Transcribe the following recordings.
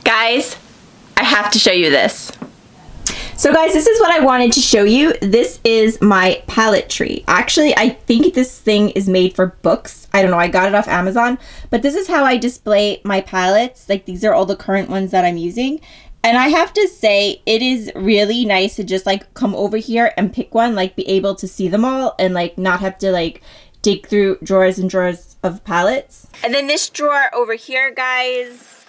Guys, I have to show you this. So guys, this is what I wanted to show you. This is my palette tree. Actually, I think this thing is made for books. I don't know, I got it off Amazon. But this is how I display my palettes. Like, these are all the current ones that I'm using. And I have to say, it is really nice to just like come over here and pick one, like be able to see them all and like not have to like dig through drawers and drawers of palettes. And then this drawer over here, guys,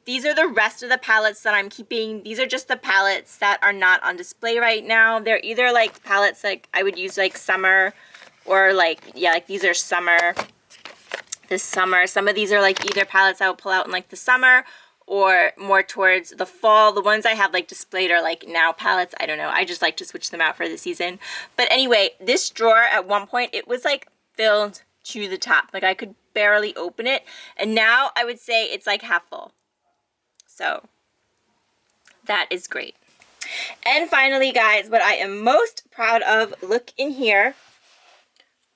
these are the rest of the palettes that I'm keeping. These are just the palettes that are not on display right now. They're either like palettes like I would use like summer or like, yeah, like these are summer, this summer. Some of these are like either palettes I will pull out in like the summer or more towards the fall. The ones I have like displayed are like now palettes. I don't know. I just like to switch them out for the season. But anyway, this drawer at one point, it was like filled to the top. Like I could barely open it. And now I would say it's like half full. So that is great. And finally, guys, what I am most proud of, look in here.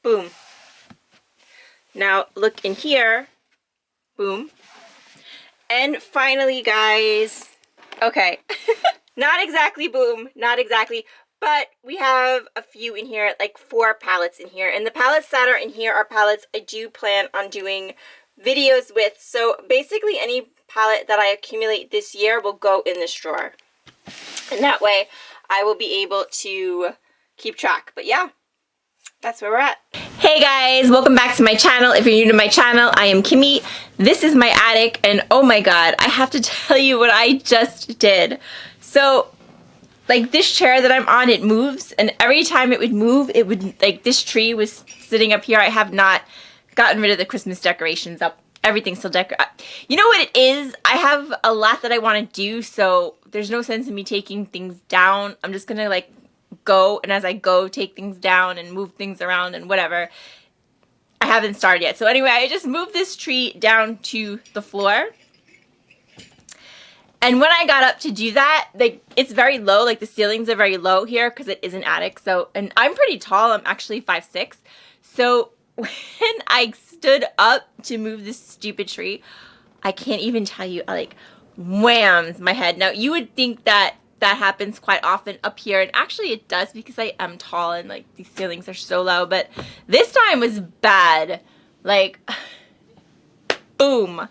Boom. Now look in here. Boom. And finally, guys, okay, not exactly boom, not exactly, but we have a few in here, like 4 palettes in here. And the palettes that are in here are palettes I do plan on doing videos with. So basically any palette that I accumulate this year will go in this drawer. And that way I will be able to keep track. But yeah, that's where we're at. Hey guys, welcome back to my channel. If you're new to my channel, I am Kimmie. This is my attic, and oh my god, I have to tell you what I just did. So, like this chair that I'm on, it moves, and every time it would move, it would, like this tree was sitting up here. I have not gotten rid of the Christmas decorations up. Everything's still decorated. You know what it is? I have a lot that I want to do, so there's no sense in me taking things down. I'm just gonna like go, and as I go, take things down and move things around and whatever. I haven't started yet. So anyway, I just moved this tree down to the floor. And when I got up to do that, like it's very low, like the ceilings are very low here because it is an attic. So, and I'm pretty tall. I'm actually 5'6". So when I stood up to move this stupid tree, I can't even tell you, I like whammed my head. Now you would think that that happens quite often up here, and actually it does because I am tall and like these ceilings are so low, but this time was bad. Like boom.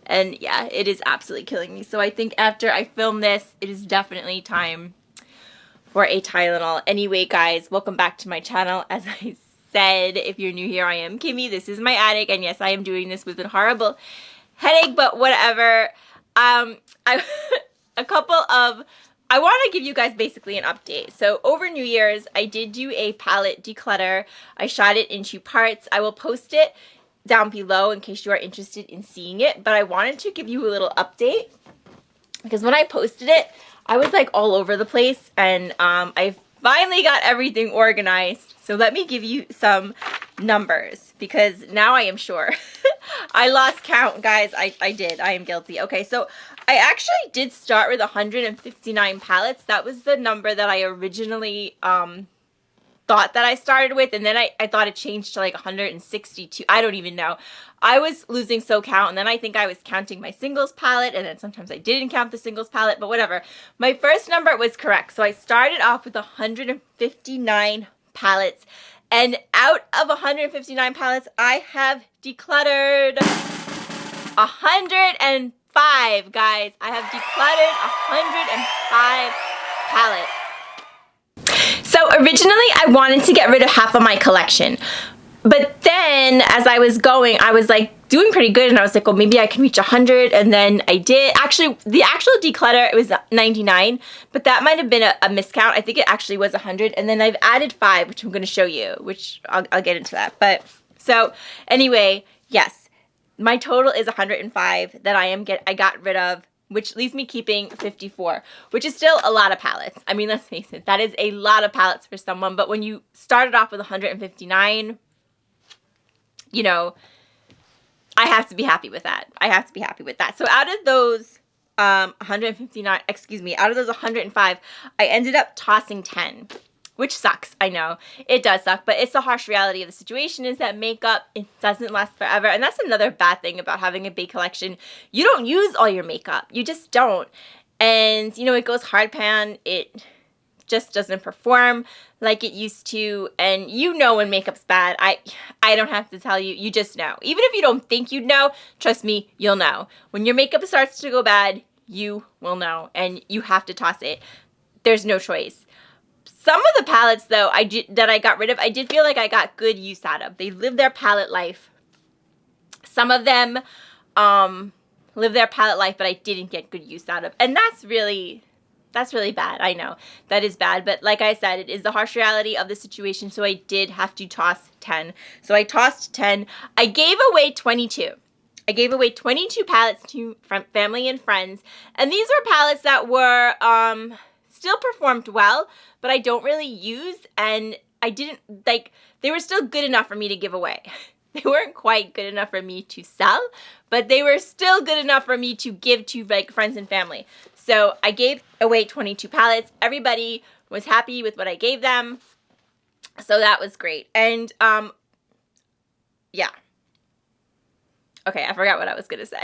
And yeah, it is absolutely killing me. So I think after I film this, it is definitely time for a Tylenol. Anyway, guys, welcome back to my channel. As I said, if you're new here, I am Kimmie. This is my attic, and yes, I am doing this with a horrible headache, but whatever. I want to give you guys basically an update. So over New Year's, I did do a palette declutter. I shot it in 2 parts. I will post it down below in case you are interested in seeing it. But I wanted to give you a little update because when I posted it, I was like all over the place, and I finally got everything organized. So let me give you some numbers because now I am sure. I lost count, guys. I did. I am guilty. Okay, so I actually did start with 159 palettes. That was the number that I originally thought that I started with, and then I thought it changed to like 162. I don't even know. I was losing count, and then I think I was counting my singles palette, and then sometimes I didn't count the singles palette, but whatever. My first number was correct. So I started off with 159 palettes, and out of 159 palettes, I have decluttered 105, guys. I have decluttered 105 palettes. So originally I wanted to get rid of half of my collection, but then as I was going, I was like doing pretty good, and I was like, well, maybe I can reach 100, and then I did. Actually, the actual declutter, it was 99, but that might have been a miscount. I think it actually was 100, and then I've added 5, which I'm going to show you, which I'll get into that. But so anyway, yes, my total is 105 that I got rid of, which leaves me keeping 54, which is still a lot of palettes. I mean, let's face it, that is a lot of palettes for someone, but when you started off with 159, you know, I have to be happy with that. I have to be happy with that. So out of those 159, excuse me, out of those 105, I ended up tossing 10. which sucks. I know it does suck, but it's the harsh reality of the situation is that makeup, it doesn't last forever. And that's another bad thing about having a big collection. You don't use all your makeup. You just don't. And, you know, it goes hard pan. It just doesn't perform like it used to. And you know when makeup's bad. I don't have to tell you. You just know. Even if you don't think you'd know, trust me, you'll know. When your makeup starts to go bad, you will know. And you have to toss it. There's no choice. Some of the palettes, though, that I got rid of, I did feel like I got good use out of. They live their palette life. Some of them live their palette life, but I didn't get good use out of. And that's really bad. I know. That is bad. But like I said, it is the harsh reality of the situation, so I did have to toss 10. So I tossed 10. I gave away 22. I gave away 22 palettes to family and friends. And these were palettes that were still performed well, but I don't really use, and I didn't, like, they were still good enough for me to give away. They weren't quite good enough for me to sell, but they were still good enough for me to give to, like, friends and family. So I gave away 22 palettes. Everybody was happy with what I gave them, so that was great. And, yeah. Okay, I forgot what I was gonna say.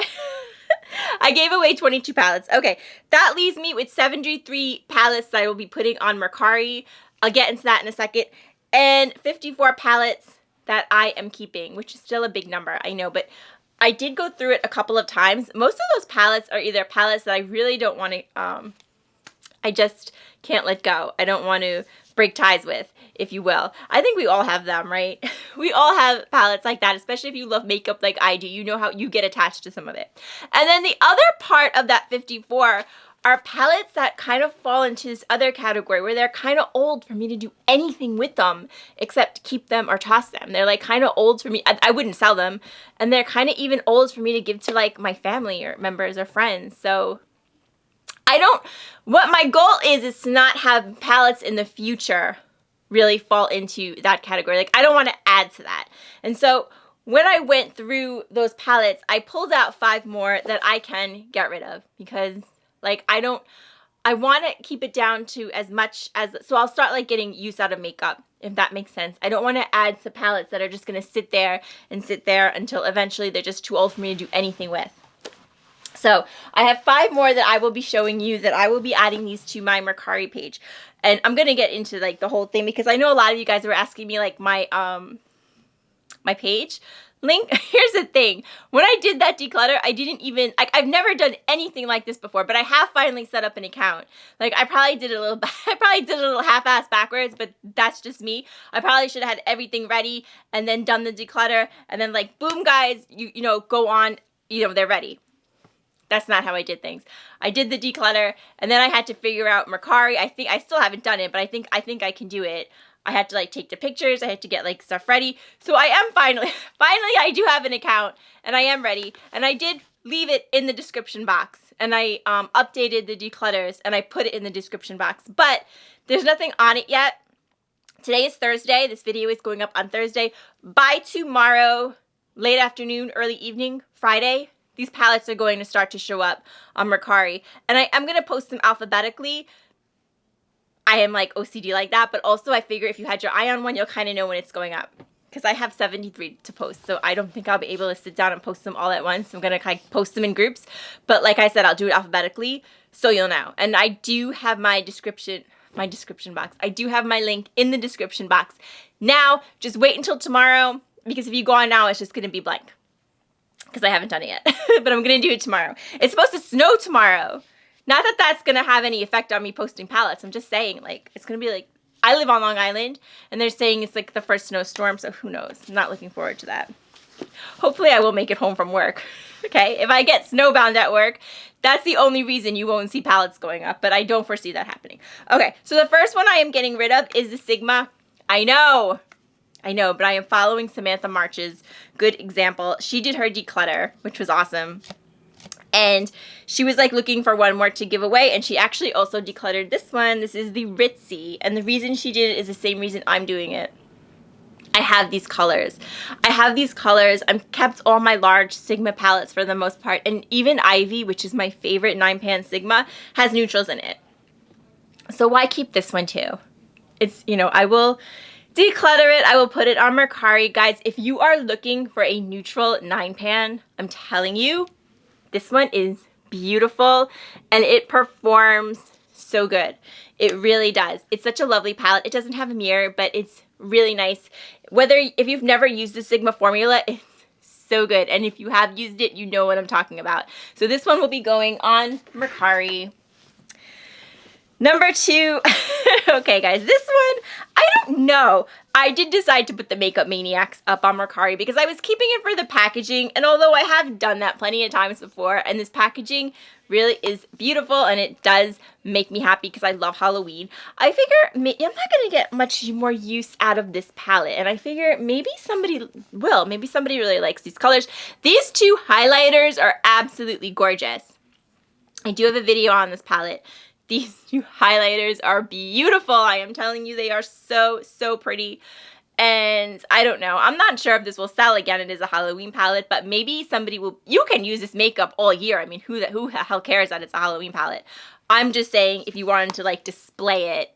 I gave away 22 palettes. Okay, that leaves me with 73 palettes that I will be putting on Mercari. I'll get into that in a second. And 54 palettes that I am keeping, which is still a big number, I know, but I did go through it a couple of times. Most of those palettes are either palettes that I really don't want to, I just can't let go. I don't want to break ties with, if you will. I think we all have them, right? We all have palettes like that, especially if you love makeup like I do. You know how you get attached to some of it. And then the other part of that 54 are palettes that kind of fall into this other category where they're kind of old for me to do anything with them except keep them or toss them. They're like kind of old for me. I wouldn't sell them. And they're kind of even old for me to give to like my family or members or friends. So what my goal is to not have palettes in the future really fall into that category. Like, I don't want to add to that. And so when I went through those palettes, I pulled out 5 more that I can get rid of because, like, I want to keep it down to as much as, so I'll start, like, getting use out of makeup, if that makes sense. I don't want to add to palettes that are just going to sit there until eventually they're just too old for me to do anything with. So I have 5 more that I will be showing you that I will be adding these to my Mercari page. And I'm going to get into like the whole thing because I know a lot of you guys were asking me like my my page link. Here's the thing. When I did that declutter, I didn't even, like, I've never done anything like this before, but I have finally set up an account. Like, I probably did a little half-ass backwards, but that's just me. I probably should have had everything ready and then done the declutter and then like, boom, guys, you know, go on, you know, they're ready. That's not how I did things. I did the declutter, and then I had to figure out Mercari. I still haven't done it, but I think I can do it. I had to like take the pictures. I had to get like stuff ready. So I am finally I do have an account, and I am ready. And I did leave it in the description box, and I updated the declutters, and I put it in the description box. But there's nothing on it yet. Today is Thursday. This video is going up on Thursday. By tomorrow, late afternoon, early evening, Friday, these palettes are going to start to show up on Mercari. And I'm going to post them alphabetically. I am like OCD like that, but also I figure if you had your eye on one, you'll kind of know when it's going up. Because I have 73 to post, so I don't think I'll be able to sit down and post them all at once. I'm going to kind of post them in groups. But like I said, I'll do it alphabetically, so you'll know. And I do have my description box. I do have my link in the description box. Now, just wait until tomorrow, because if you go on now, it's just going to be blank. Because I haven't done it yet, but I'm going to do it tomorrow. It's supposed to snow tomorrow. Not that that's going to have any effect on me posting palettes. I'm just saying, like, it's going to be like, I live on Long Island, and they're saying it's like the first snowstorm, so who knows? I'm not looking forward to that. Hopefully I will make it home from work. Okay, if I get snowbound at work, that's the only reason you won't see palettes going up, but I don't foresee that happening. Okay, so the first one I am getting rid of is the Sigma. I know, but I am following Samantha March's good example. She did her declutter, which was awesome. And she was like looking for one more to give away, and she actually also decluttered this one. This is the Ritzy, and the reason she did it is the same reason I'm doing it. I have these colors. I've kept all my large Sigma palettes for the most part, and even Ivy, which is my favorite 9-pan Sigma, has neutrals in it. So why keep this one too? It's, you know, I will declutter it. I will put it on Mercari. Guys, if you are looking for a neutral 9-pan, I'm telling you, this one is beautiful and it performs so good. It really does. It's such a lovely palette. It doesn't have a mirror, but it's really nice. If you've never used the Sigma formula, it's so good. And if you have used it, you know what I'm talking about. So this one will be going on Mercari. Number 2, okay guys, this one, I don't know. I did decide to put the Makeup Maniacs up on Mercari because I was keeping it for the packaging, and although I have done that plenty of times before, and this packaging really is beautiful and it does make me happy because I love Halloween, I figure I'm not going to get much more use out of this palette, and I figure maybe somebody will. Maybe somebody really likes these colors. These 2 highlighters are absolutely gorgeous. I do have a video on this palette. These 2 highlighters are beautiful. I am telling you, they are so, so pretty. And I don't know. I'm not sure if this will sell. Again, it is a Halloween palette, but maybe somebody will. You can use this makeup all year. I mean, who the hell cares that it's a Halloween palette? I'm just saying, if you wanted to like display it,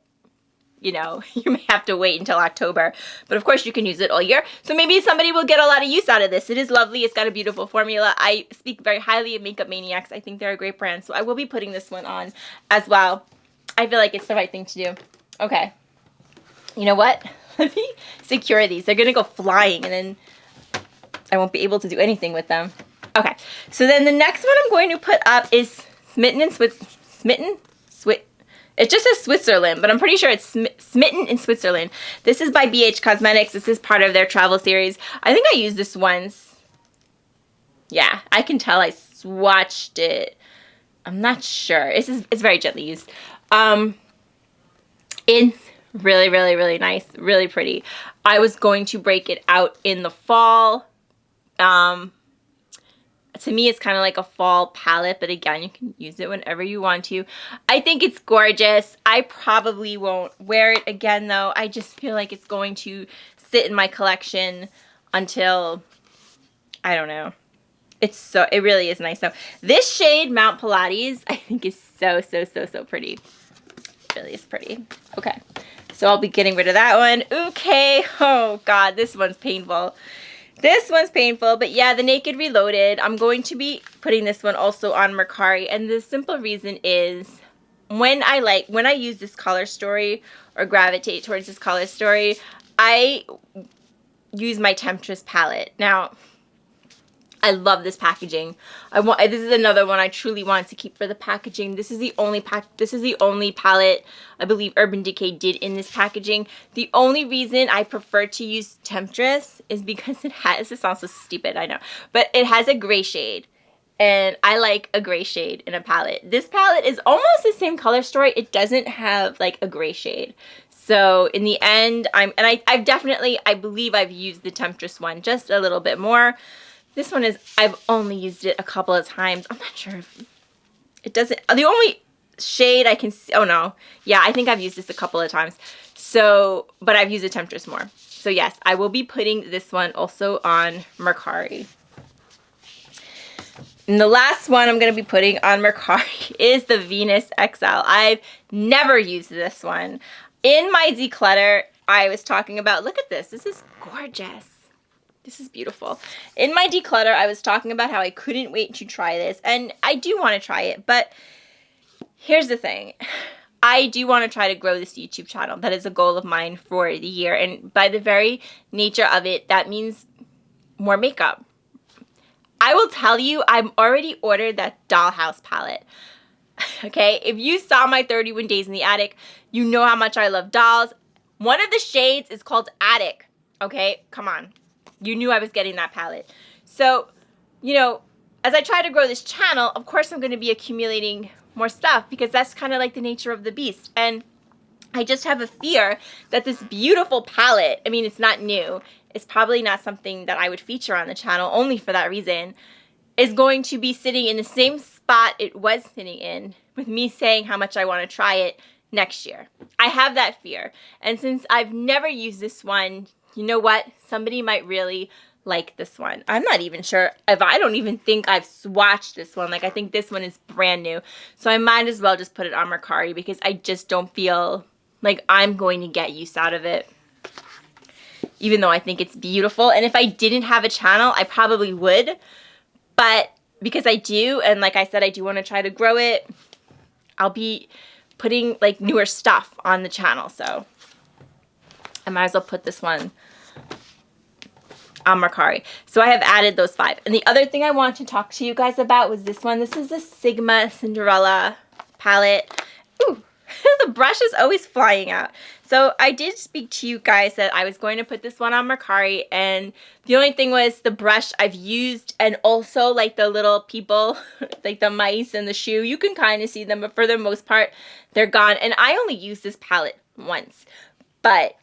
you know, you may have to wait until October. But of course, you can use it all year. So maybe somebody will get a lot of use out of this. It is lovely. It's got a beautiful formula. I speak very highly of Makeup Maniacs. I think they're a great brand. So I will be putting this one on as well. I feel like it's the right thing to do. Okay. You know what? Let me secure these. They're going to go flying and then I won't be able to do anything with them. Okay. So then the next one I'm going to put up is it just says Switzerland, but I'm pretty sure it's Smitten in Switzerland. This is by BH Cosmetics. This is part of their travel series. I think I used this once. Yeah, I can tell I swatched it. I'm not sure. It's very gently used. It's really, really, really nice. Really pretty. I was going to break it out in the fall. To me, it's kind of like a fall palette, but again, you can use it whenever you want to. I think it's gorgeous. I probably won't wear it again, though. I just feel like it's going to sit in my collection until, I don't know. It really is nice. So this shade, Mount Pilates, I think is so, so, so, so pretty. It really is pretty. Okay, so I'll be getting rid of that one. Okay, oh God, this one's painful. This one's painful, but yeah, the Naked Reloaded. I'm going to be putting this one also on Mercari, and the simple reason is when I use this color story or gravitate towards this color story, I use my Temptress palette. Now, I love this packaging. This is another one I truly want to keep for the packaging. This is the only palette I believe Urban Decay did in this packaging. The only reason I prefer to use Temptress is because it has, this sounds so stupid, I know, but it has a gray shade. And I like a gray shade in a palette. This palette is almost the same color story. It doesn't have like a gray shade. So in the end, I believe I've used the Temptress one just a little bit more. This one I've only used it a couple of times. I'm not sure if it doesn't, the only shade I can see, oh no. Yeah, I think I've used this a couple of times. So, but I've used the Temptress more. So yes, I will be putting this one also on Mercari. And the last one I'm going to be putting on Mercari is the Venus XL. I've never used this one. In my Declutter, I was talking about, look at this. This is gorgeous. This is beautiful. In my Declutter, I was talking about how I couldn't wait to try this. And I do want to try it. But here's the thing. I do want to try to grow this YouTube channel. That is a goal of mine for the year. And by the very nature of it, that means more makeup. I will tell you, I've already ordered that Dollhouse palette. Okay? If you saw my 31 Days in the Attic, you know how much I love dolls. One of the shades is called Attic. Okay? Come on. You knew I was getting that palette. So, you know, as I try to grow this channel, of course I'm going to be accumulating more stuff because that's kind of like the nature of the beast. And I just have a fear that this beautiful palette, I mean, it's not new. It's probably not something that I would feature on the channel only for that reason, is going to be sitting in the same spot it was sitting in with me saying how much I want to try it next year. I have that fear. And since I've never used this one, you know what? Somebody might really like this one. I'm not even sure if I don't even think I've swatched this one. Like, I think this one is brand new. So I might as well just put it on Mercari because I just don't feel like I'm going to get use out of it. Even though I think it's beautiful. And if I didn't have a channel, I probably would. But because I do, and like I said, I do want to try to grow it, I'll be putting like newer stuff on the channel. So I might as well put this one on Mercari. So I have added those 5. And the other thing I want to talk to you guys about was this one. This is the Sigma Cinderella palette. Ooh, the brush is always flying out. So I did speak to you guys that I was going to put this one on Mercari, and the only thing was the brush I've used, and also like the little people, like the mice and the shoe, you can kind of see them, but for the most part, they're gone. And I only used this palette once, but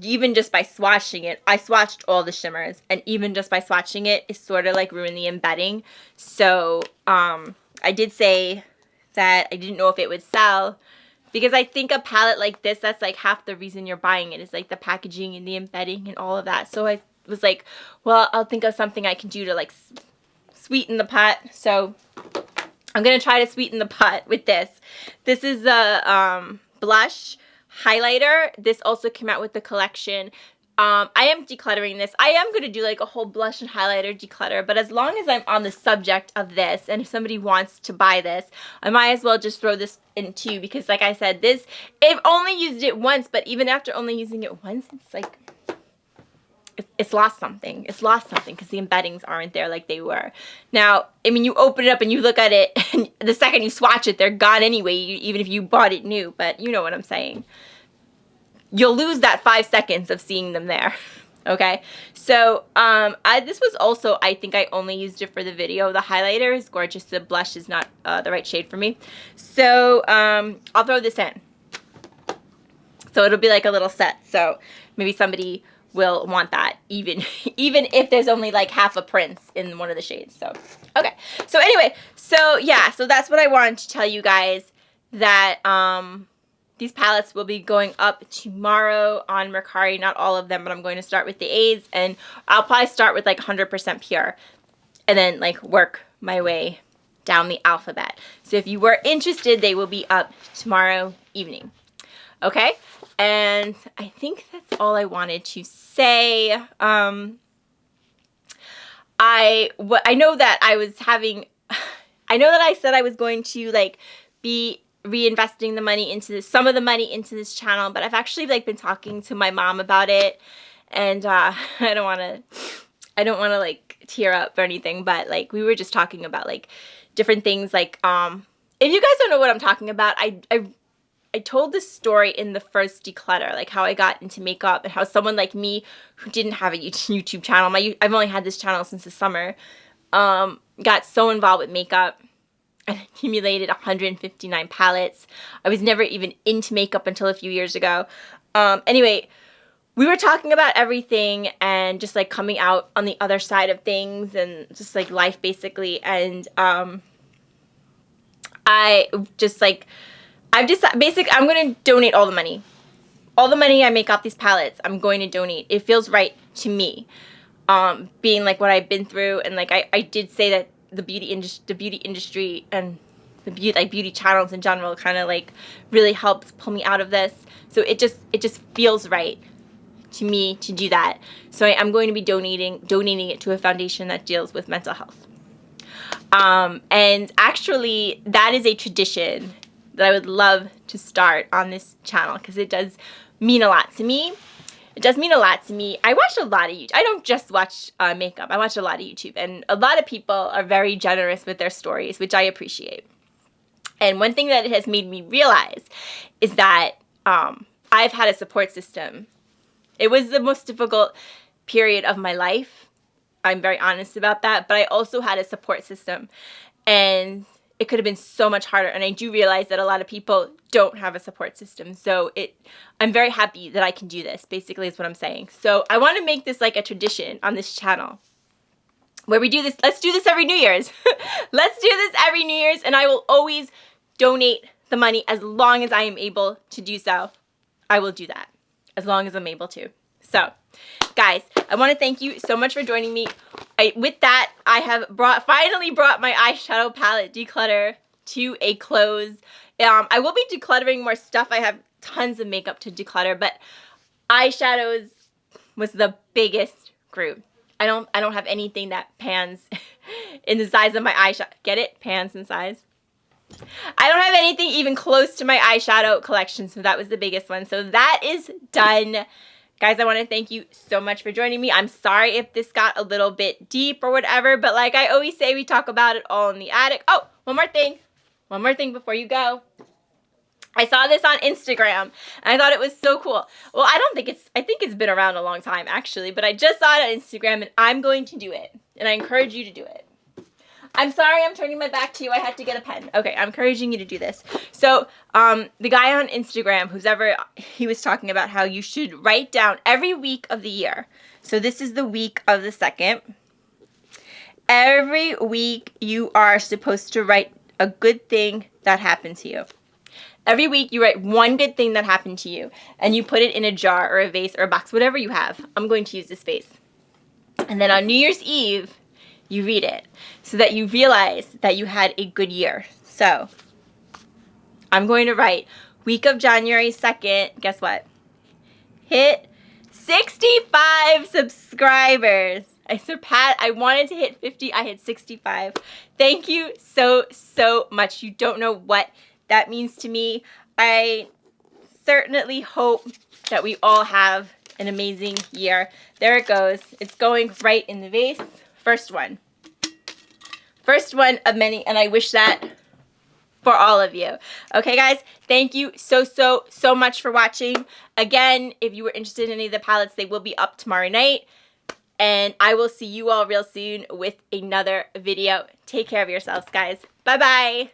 even just by swatching it, I swatched all the shimmers, and even just by swatching it, it sort of like ruined the embedding. So I did say that I didn't know if it would sell, because I think a palette like this, that's like half the reason you're buying it, is like the packaging and the embedding and all of that. So I was like, well, I'll think of something I can do to like sweeten the pot. So I'm going to try to sweeten the pot with this. This is the blush highlighter. This also came out with the collection. I am decluttering this. I am going to do like a whole blush and highlighter declutter, but as long as I'm on the subject of this, and if somebody wants to buy this, I might as well just throw this in too, because like I said, this, I've only used it once, but even after only using it once, it's like, it's lost something. It's lost something because the embeddings aren't there like they were. Now, I mean, you open it up and you look at it, and the second you swatch it, they're gone anyway, even if you bought it new, but you know what I'm saying. You'll lose that 5 seconds of seeing them there. Okay, so this was also, I think I only used it for the video. The highlighter is gorgeous. The blush is not the right shade for me. So I'll throw this in. So it'll be like a little set. So maybe somebody will want that, even if there's only like half a prince in one of the shades. So okay, so anyway, so yeah, so that's what I wanted to tell you guys, that these palettes will be going up tomorrow on Mercari. Not all of them, but I'm going to start with the A's, and I'll probably start with like 100% pure and then like work my way down the alphabet. So if you were interested, they will be up tomorrow evening. Okay, and I think that's all I wanted to say. I know that I was having, I know that I said I was going to like be reinvesting the money into this, some of the money into this channel, but I've actually like been talking to my mom about it, and I don't want to like tear up or anything, but like we were just talking about like different things. Like if you guys don't know what I'm talking about, I told this story in the first declutter, like how I got into makeup and how someone like me who didn't have a YouTube channel, I've only had this channel since the summer, got so involved with makeup and accumulated 159 palettes. I was never even into makeup until a few years ago. Anyway, we were talking about everything and just like coming out on the other side of things and just like life basically. And I just like, I'm going to donate all the money. All the money I make off these palettes, I'm going to donate. It feels right to me, being like what I've been through. And like I did say that the beauty industry and the beauty channels in general kind of like really helps pull me out of this. So it just feels right to me to do that. So I'm going to be donating it to a foundation that deals with mental health. And actually that is a tradition that I would love to start on this channel, because it does mean a lot to me. It does mean a lot to me. I watch a lot of YouTube. I don't just watch makeup. I watch a lot of YouTube. And a lot of people are very generous with their stories, which I appreciate. And one thing that it has made me realize is that I've had a support system. It was the most difficult period of my life. I'm very honest about that. But I also had a support system. And it could have been so much harder. And I do realize that a lot of people don't have a support system. So I'm very happy that I can do this, basically is what I'm saying. So I want to make this like a tradition on this channel where we do this. Let's do this every New Year's. Let's do this every New Year's. And I will always donate the money as long as I am able to do so. I will do that as long as I'm able to. So guys, I want to thank you so much for joining me. With that, I have finally brought my eyeshadow palette declutter to a close. I will be decluttering more stuff. I have tons of makeup to declutter, but eyeshadows was the biggest group. I don't have anything that pans in the size of my eyeshadow. Get it? Pans in size. I don't have anything even close to my eyeshadow collection, so that was the biggest one. So that is done. Guys, I want to thank you so much for joining me. I'm sorry if this got a little bit deep or whatever, but like I always say, we talk about it all in the attic. Oh, one more thing. One more thing before you go. I saw this on Instagram, and I thought it was so cool. Well, I think it's been around a long time, actually, but I just saw it on Instagram, and I'm going to do it, and I encourage you to do it. I'm sorry I'm turning my back to you. I had to get a pen. Okay, I'm encouraging you to do this. So, the guy on Instagram, he was talking about how you should write down every week of the year. So this is the week of the 2nd. Every week you are supposed to write a good thing that happened to you. Every week you write one good thing that happened to you, and you put it in a jar or a vase or a box, whatever you have. I'm going to use this vase. And then on New Year's Eve, you read it so that you realize that you had a good year. So I'm going to write week of January 2nd. Guess what? Hit 65 subscribers. I wanted to hit 50. I hit 65. Thank you so much. You don't know what that means to me. I certainly hope that we all have an amazing year. There it goes. It's going right in the vase. First one. First one of many, and I wish that for all of you. Okay, guys, thank you so much for watching. Again, if you were interested in any of the palettes, they will be up tomorrow night. And I will see you all real soon with another video. Take care of yourselves, guys. Bye-bye.